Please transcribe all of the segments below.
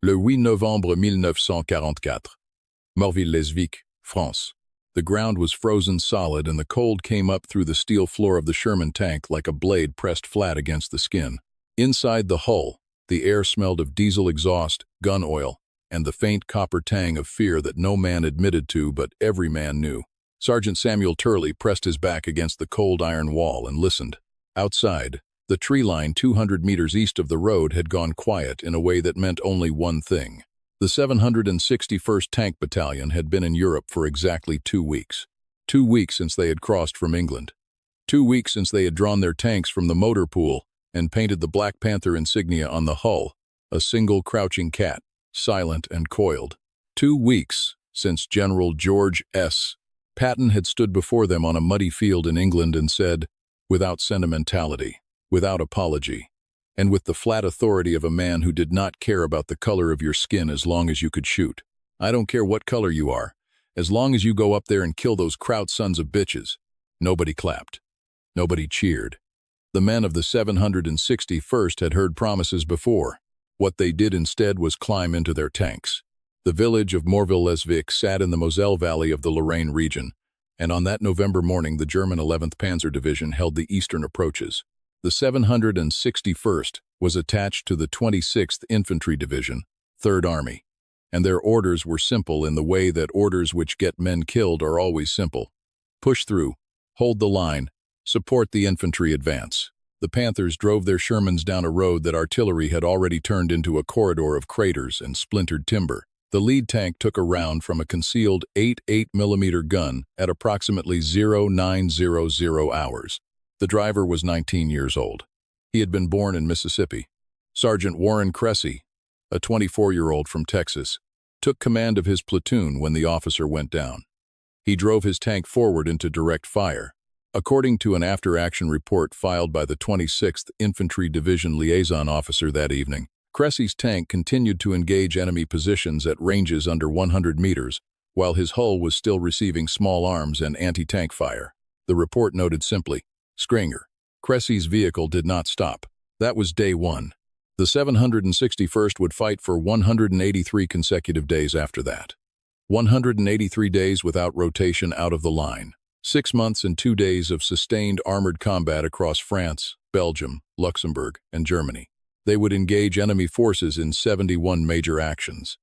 Le 8 novembre 1944. Morville-les-Vicques, France. The ground was frozen solid and the cold came up through the steel floor of the Sherman tank like a blade pressed flat against the skin. Inside the hull, the air smelled of diesel exhaust, gun oil, and the faint copper tang of fear that no man admitted to but every man knew. Sergeant Samuel Turley pressed his back against the cold iron wall and listened. Outside, the tree line 200 meters east of the road had gone quiet in a way that meant only one thing. The 761st Tank Battalion had been in Europe for exactly 2 weeks. 2 weeks since they had crossed from England. 2 weeks since they had drawn their tanks from the motor pool and painted the Black Panther insignia on the hull, a single crouching cat, silent and coiled. 2 weeks since General George S. Patton had stood before them on a muddy field in England and said, without sentimentality, without apology, and with the flat authority of a man who did not care about the color of your skin as long as you could shoot. I don't care what color you are, as long as you go up there and kill those Kraut sons of bitches. Nobody clapped. Nobody cheered. The men of the 761st had heard promises before. What they did instead was climb into their tanks. The village of Morville-les-Vicques sat in the Moselle Valley of the Lorraine region, and on that November morning the German 11th Panzer Division held the eastern approaches. The 761st was attached to the 26th Infantry Division, 3rd Army, and their orders were simple in the way that orders which get men killed are always simple. Push through, hold the line, support the infantry advance. The Panthers drove their Shermans down a road that artillery had already turned into a corridor of craters and splintered timber. The lead tank took a round from a concealed 8.8mm gun at approximately 0900 hours. The driver was 19 years old. He had been born in Mississippi. Sergeant Warren Cressy, a 24-year-old from Texas, took command of his platoon when the officer went down. He drove his tank forward into direct fire. According to an after-action report filed by the 26th Infantry Division liaison officer that evening, Cressy's tank continued to engage enemy positions at ranges under 100 meters, while his hull was still receiving small arms and anti-tank fire. The report noted simply, Skringer. Cressy's vehicle did not stop. That was day one. The 761st would fight for 183 consecutive days after that. 183 days without rotation out of the line. 6 months and 2 days of sustained armored combat across France, Belgium, Luxembourg, and Germany. They would engage enemy forces in 71 major actions.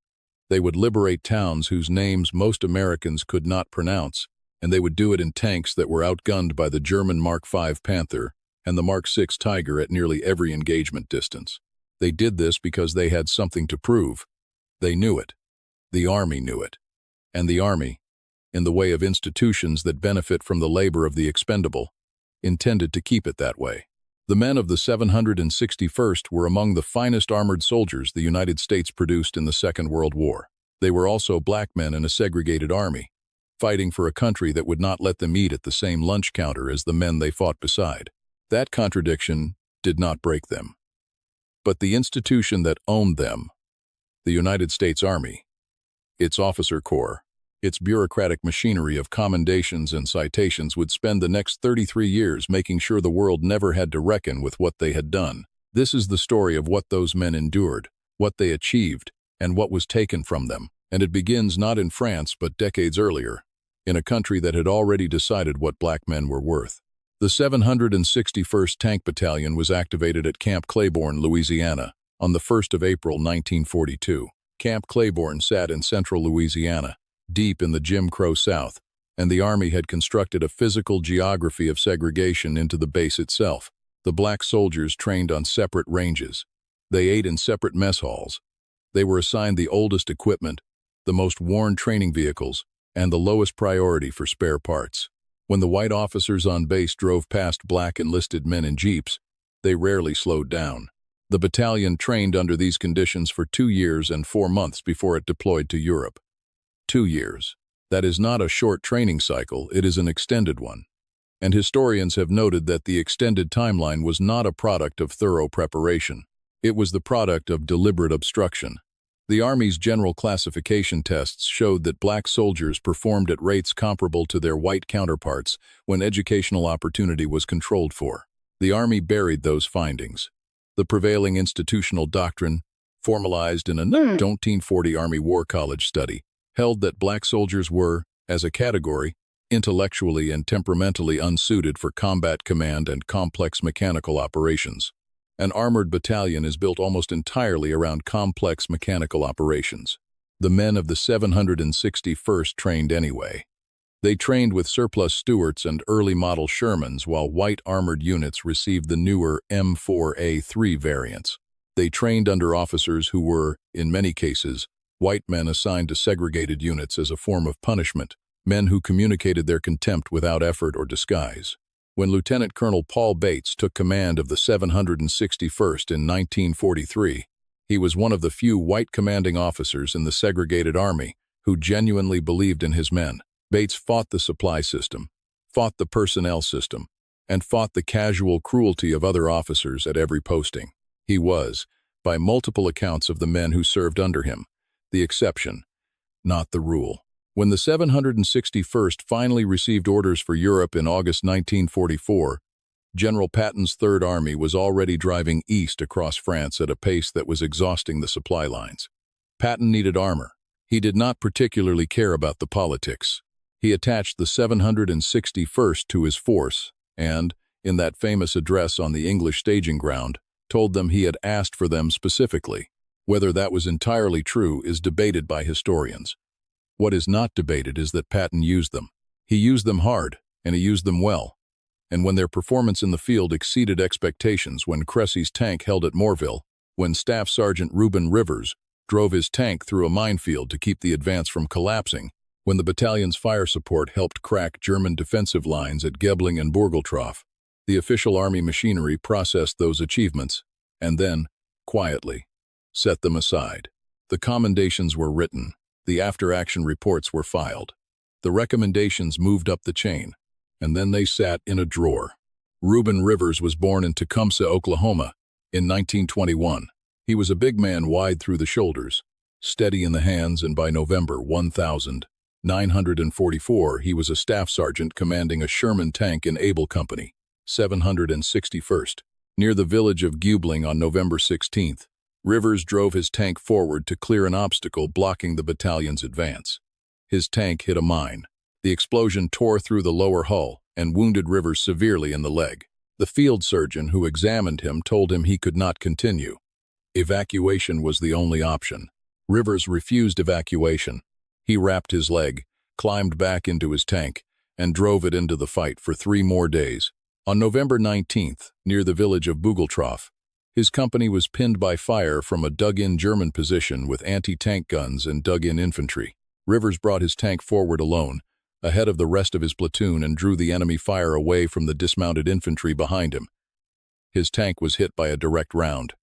They would liberate towns whose names most Americans could not pronounce, and they would do it in tanks that were outgunned by the German Mark V Panther and the Mark VI Tiger at nearly every engagement distance. They did this because they had something to prove. They knew it. The Army knew it. And the Army, in the way of institutions that benefit from the labor of the expendable, intended to keep it that way. The men of the 761st were among the finest armored soldiers the United States produced in the Second World War. They were also black men in a segregated army, fighting for a country that would not let them eat at the same lunch counter as the men they fought beside. That contradiction did not break them. But the institution that owned them, the United States Army, its officer corps, its bureaucratic machinery of commendations and citations would spend the next 33 years making sure the world never had to reckon with what they had done. This is the story of what those men endured, what they achieved, and what was taken from them. And it begins not in France but decades earlier, in a country that had already decided what black men were worth. The 761st Tank Battalion was activated at Camp Claiborne, Louisiana, on the 1st of April 1942. Camp Claiborne sat in central Louisiana, deep in the Jim Crow South, and the Army had constructed a physical geography of segregation into the base itself. The black soldiers trained on separate ranges. They ate in separate mess halls. They were assigned the oldest equipment, the most worn training vehicles, and the lowest priority for spare parts. When the white officers on base drove past black enlisted men in jeeps, they rarely slowed down. The battalion trained under these conditions for 2 years and 4 months before it deployed to Europe. 2 years. That is not a short training cycle, it is an extended one. And historians have noted that the extended timeline was not a product of thorough preparation. It was the product of deliberate obstruction. The Army's general classification tests showed that black soldiers performed at rates comparable to their white counterparts when educational opportunity was controlled for. The Army buried those findings. The prevailing institutional doctrine, formalized in a 1940 Army War College study, held that black soldiers were, as a category, intellectually and temperamentally unsuited for combat command and complex mechanical operations. An armored battalion is built almost entirely around complex mechanical operations. The men of the 761st trained anyway. They trained with surplus Stuarts and early model Shermans, while white armored units received the newer M4A3 variants. They trained under officers who were, in many cases, white men assigned to segregated units as a form of punishment, men who communicated their contempt without effort or disguise. When Lieutenant Colonel Paul Bates took command of the 761st in 1943, he was one of the few white commanding officers in the segregated army who genuinely believed in his men. Bates fought the supply system, fought the personnel system, and fought the casual cruelty of other officers at every posting. He was, by multiple accounts of the men who served under him, the exception, not the rule. When the 761st finally received orders for Europe in August 1944, General Patton's Third Army was already driving east across France at a pace that was exhausting the supply lines. Patton needed armor. He did not particularly care about the politics. He attached the 761st to his force and, in that famous address on the English staging ground, told them he had asked for them specifically. Whether that was entirely true is debated by historians. What is not debated is that Patton used them. He used them hard, and he used them well. And when their performance in the field exceeded expectations, when Cressy's tank held at Morville, when Staff Sergeant Reuben Rivers drove his tank through a minefield to keep the advance from collapsing, when the battalion's fire support helped crack German defensive lines at Gebling and Burgeltroff, the official army machinery processed those achievements and then, quietly, set them aside. The commendations were written. The after-action reports were filed. The recommendations moved up the chain, and then they sat in a drawer. Reuben Rivers was born in Tecumseh, Oklahoma, in 1921. He was a big man wide through the shoulders, steady in the hands, and by November 1944 he was a staff sergeant commanding a Sherman tank in Able Company, 761st. Near the village of Gebling on November 16th, Rivers drove his tank forward to clear an obstacle blocking the battalion's advance. His tank hit a mine. The explosion tore through the lower hull and wounded Rivers severely in the leg. The field surgeon who examined him told him he could not continue. Evacuation was the only option. Rivers refused evacuation. He wrapped his leg, climbed back into his tank, and drove it into the fight for 3 more days. On November 19th, near the village of Burgeltroff, his company was pinned by fire from a dug-in German position with anti-tank guns and dug-in infantry. Rivers brought his tank forward alone, ahead of the rest of his platoon, and drew the enemy fire away from the dismounted infantry behind him. His tank was hit by a direct round.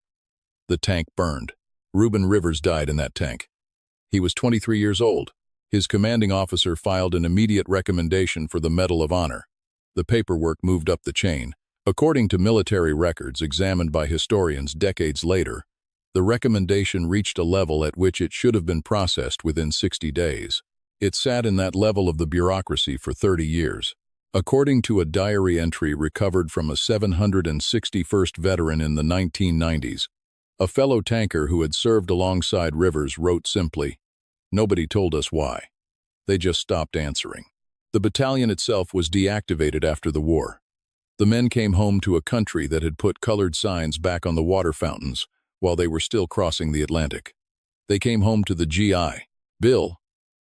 The tank burned. Reuben Rivers died in that tank. He was 23 years old. His commanding officer filed an immediate recommendation for the Medal of Honor. The paperwork moved up the chain. According to military records examined by historians decades later, the recommendation reached a level at which it should have been processed within 60 days. It sat in that level of the bureaucracy for 30 years. According to a diary entry recovered from a 761st veteran in the 1990s, a fellow tanker who had served alongside Rivers wrote simply, "Nobody told us why. They just stopped answering." The battalion itself was deactivated after the war. The men came home to a country that had put colored signs back on the water fountains while they were still crossing the Atlantic. They came home to the GI Bill,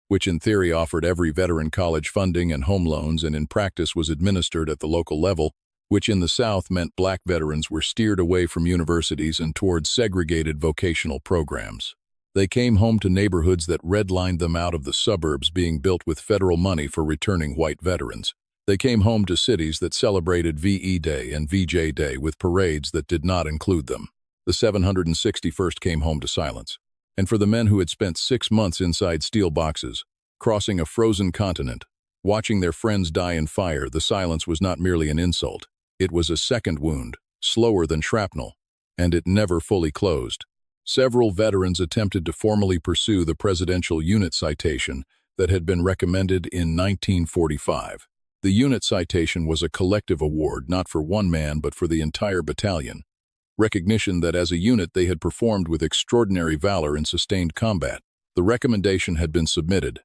which in theory offered every veteran college funding and home loans and in practice was administered at the local level, which in the South meant black veterans were steered away from universities and towards segregated vocational programs. They came home to neighborhoods that redlined them out of the suburbs being built with federal money for returning white veterans. They came home to cities that celebrated VE Day and VJ Day with parades that did not include them. The 761st came home to silence. And for the men who had spent 6 months inside steel boxes, crossing a frozen continent, watching their friends die in fire, the silence was not merely an insult. It was a second wound, slower than shrapnel, and it never fully closed. Several veterans attempted to formally pursue the Presidential Unit Citation that had been recommended in 1945. The unit citation was a collective award not for one man but for the entire battalion. recognition that as a unit they had performed with extraordinary valor in sustained combat. The recommendation had been submitted.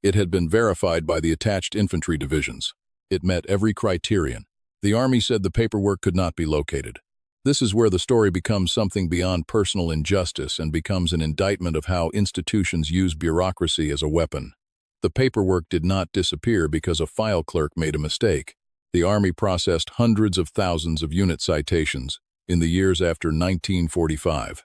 It had been verified by the attached infantry divisions. It met every criterion. The Army said the paperwork could not be located. This is where the story becomes something beyond personal injustice and becomes an indictment of how institutions use bureaucracy as a weapon. The paperwork did not disappear because a file clerk made a mistake. The Army processed hundreds of thousands of unit citations in the years after 1945.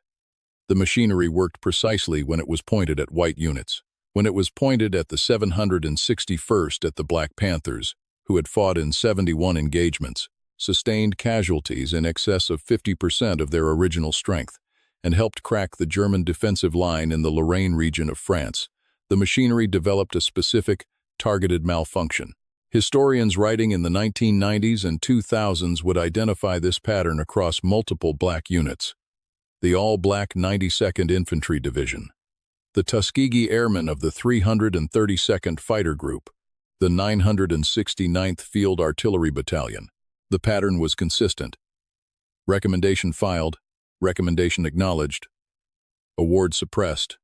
The machinery worked precisely when it was pointed at white units. When it was pointed at the 761st at the Black Panthers, who had fought in 71 engagements, sustained casualties in excess of 50% of their original strength, and helped crack the German defensive line in the Lorraine region of France, the machinery developed a specific, targeted malfunction. Historians writing in the 1990s and 2000s would identify this pattern across multiple black units. The all-black 92nd Infantry Division, the Tuskegee Airmen of the 332nd Fighter Group, the 969th Field Artillery Battalion. The pattern was consistent. Recommendation filed, recommendation acknowledged, award suppressed.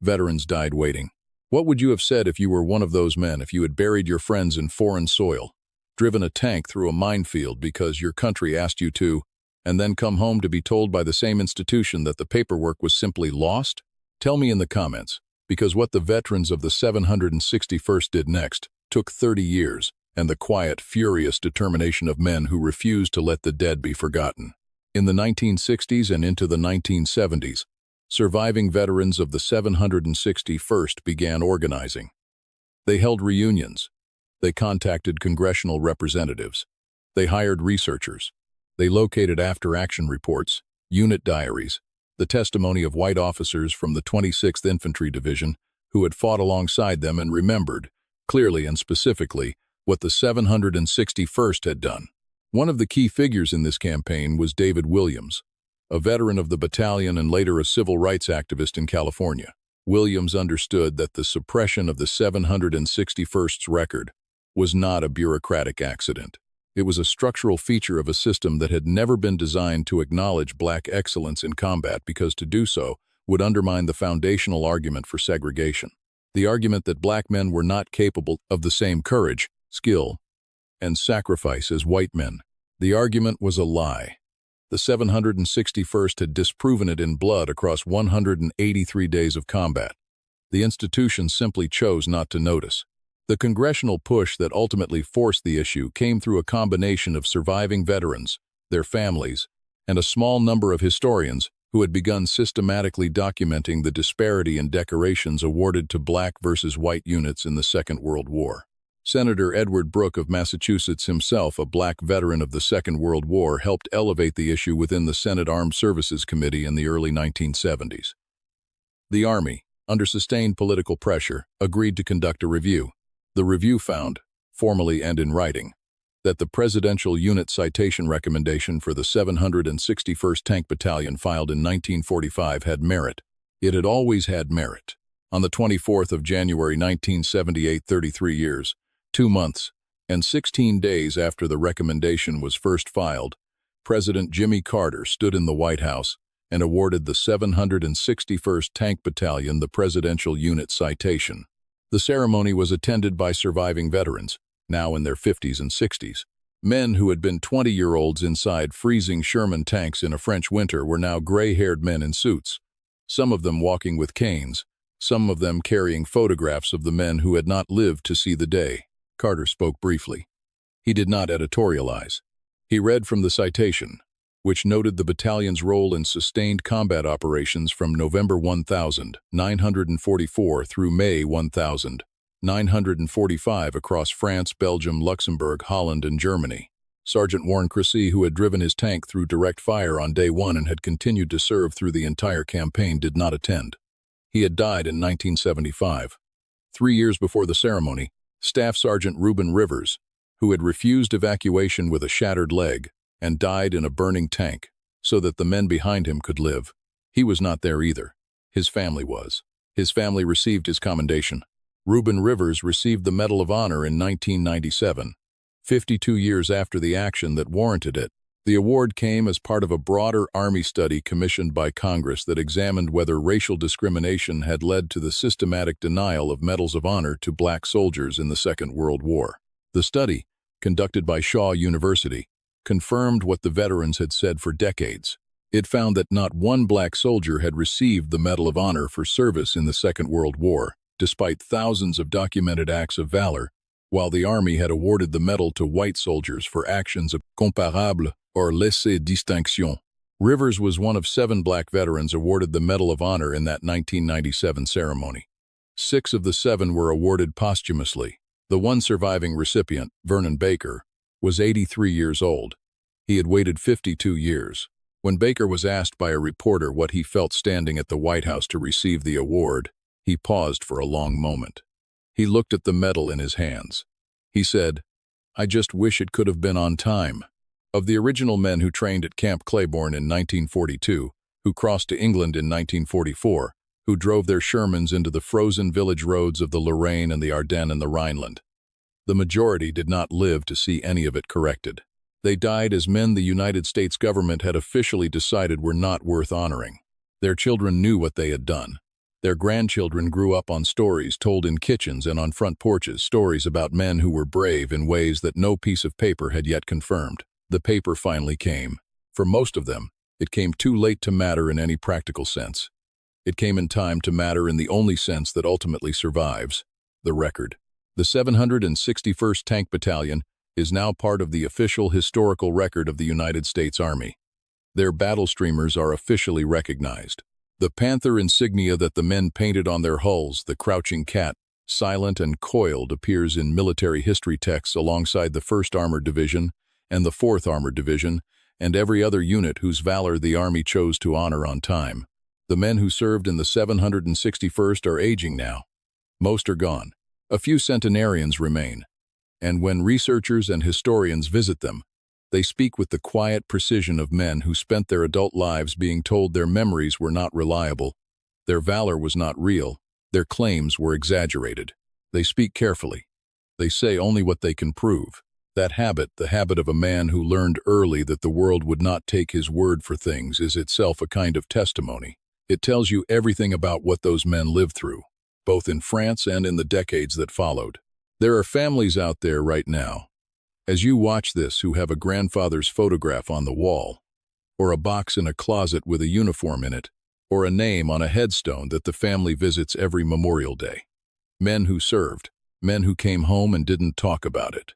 Veterans died waiting. What would you have said if you were one of those men, if you had buried your friends in foreign soil, driven a tank through a minefield because your country asked you to, and then come home to be told by the same institution that the paperwork was simply lost? Tell me in the comments, because what the veterans of the 761st did next took 30 years, and the quiet, furious determination of men who refused to let the dead be forgotten. In the 1960s and into the 1970s, surviving veterans of the 761st began organizing. They held reunions. They contacted congressional representatives. They hired researchers. They located after-action reports, unit diaries, the testimony of white officers from the 26th Infantry Division who had fought alongside them and remembered, clearly and specifically, what the 761st had done. One of the key figures in this campaign was David Williams, a veteran of the battalion and later a civil rights activist in California. Williams understood that the suppression of the 761st's record was not a bureaucratic accident. It was a structural feature of a system that had never been designed to acknowledge black excellence in combat, because to do so would undermine the foundational argument for segregation. The argument that black men were not capable of the same courage, skill, and sacrifice as white men. The argument was a lie. The 761st had disproven it in blood across 183 days of combat. The institution simply chose not to notice. The congressional push that ultimately forced the issue came through a combination of surviving veterans, their families, and a small number of historians who had begun systematically documenting the disparity in decorations awarded to black versus white units in the Second World War. Senator Edward Brooke of Massachusetts, himself a black veteran of the Second World War, helped elevate the issue within the Senate Armed Services Committee in the early 1970s. The Army, under sustained political pressure, agreed to conduct a review. The review found, formally and in writing, that the Presidential Unit Citation Recommendation for the 761st Tank Battalion filed in 1945 had merit. It had always had merit. On the 24th of January 1978, 33 years, 2 months, and 16 days after the recommendation was first filed, President Jimmy Carter stood in the White House and awarded the 761st Tank Battalion the Presidential Unit Citation. The ceremony was attended by surviving veterans, now in their 50s and 60s. Men who had been 20-year-olds inside freezing Sherman tanks in a French winter were now gray-haired men in suits, some of them walking with canes, some of them carrying photographs of the men who had not lived to see the day. Carter spoke briefly. He did not editorialize. He read from the citation, which noted the battalion's role in sustained combat operations from November 1944 through May 1945 across France, Belgium, Luxembourg, Holland, and Germany. Sergeant Warren Cressy, who had driven his tank through direct fire on day 1 and had continued to serve through the entire campaign, did not attend. He had died in 1975. 3 years before the ceremony, Staff Sergeant Reuben Rivers, who had refused evacuation with a shattered leg and died in a burning tank so that the men behind him could live. He was not there either. His family was. His family received his commendation. Reuben Rivers received the Medal of Honor in 1997. 52 years after the action that warranted it, The award came as part of a broader Army study commissioned by Congress that examined whether racial discrimination had led to the systematic denial of medals of honor to black soldiers in the Second World War. The study, conducted by Shaw University, confirmed what the veterans had said for decades. It found that not one black soldier had received the Medal of Honor for service in the Second World War, despite thousands of documented acts of valor, while the Army had awarded the medal to white soldiers for actions of comparable or laissez distinction. Rivers was one of 7 black veterans awarded the Medal of Honor in that 1997 ceremony. 6 of the 7 were awarded posthumously. The one surviving recipient, Vernon Baker, was 83 years old. He had waited 52 years. When Baker was asked by a reporter what he felt standing at the White House to receive the award, he paused for a long moment. He looked at the medal in his hands. He said, "I just wish it could have been on time." Of the original men who trained at Camp Claiborne in 1942, who crossed to England in 1944, who drove their Shermans into the frozen village roads of the Lorraine and the Ardennes and the Rhineland, the majority did not live to see any of it corrected. They died as men the United States government had officially decided were not worth honoring. Their children knew what they had done. Their grandchildren grew up on stories told in kitchens and on front porches, stories about men who were brave in ways that no piece of paper had yet confirmed. The paper finally came. For most of them, it came too late to matter in any practical sense. It came in time to matter in the only sense that ultimately survives, the record. The 761st Tank Battalion is now part of the official historical record of the United States Army. Their battle streamers are officially recognized. The panther insignia that the men painted on their hulls, the crouching cat, silent and coiled, appears in military history texts alongside the 1st Armored Division and the 4th Armored Division, and every other unit whose valor the Army chose to honor on time. The men who served in the 761st are aging now. Most are gone. A few centenarians remain. And when researchers and historians visit them, they speak with the quiet precision of men who spent their adult lives being told their memories were not reliable, their valor was not real, their claims were exaggerated. They speak carefully. They say only what they can prove. That habit, the habit of a man who learned early that the world would not take his word for things, is itself a kind of testimony. It tells you everything about what those men lived through, both in France and in the decades that followed. There are families out there right now, as you watch this, who have a grandfather's photograph on the wall, or a box in a closet with a uniform in it, or a name on a headstone that the family visits every Memorial Day. Men who served, men who came home and didn't talk about it.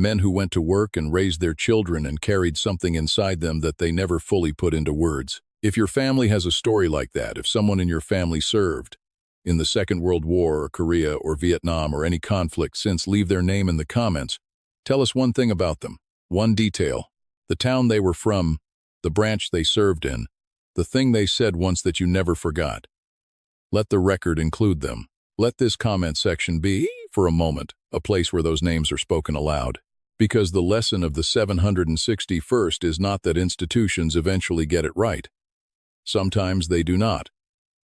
Men who went to work and raised their children and carried something inside them that they never fully put into words. If your family has a story like that, if someone in your family served in the Second World War or Korea or Vietnam or any conflict since, leave their name in the comments. Tell us one thing about them, one detail, the town they were from, the branch they served in, the thing they said once that you never forgot. Let the record include them. Let this comment section be, for a moment, a place where those names are spoken aloud. Because the lesson of the 761st is not that institutions eventually get it right. Sometimes they do not.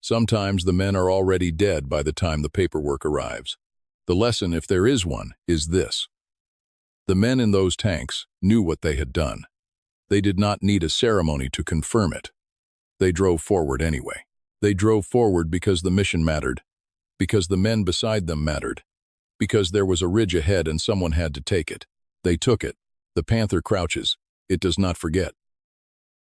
Sometimes the men are already dead by the time the paperwork arrives. The lesson, if there is one, is this. The men in those tanks knew what they had done. They did not need a ceremony to confirm it. They drove forward anyway. They drove forward because the mission mattered, because the men beside them mattered, because there was a ridge ahead and someone had to take it. They took it. The panther crouches. It does not forget.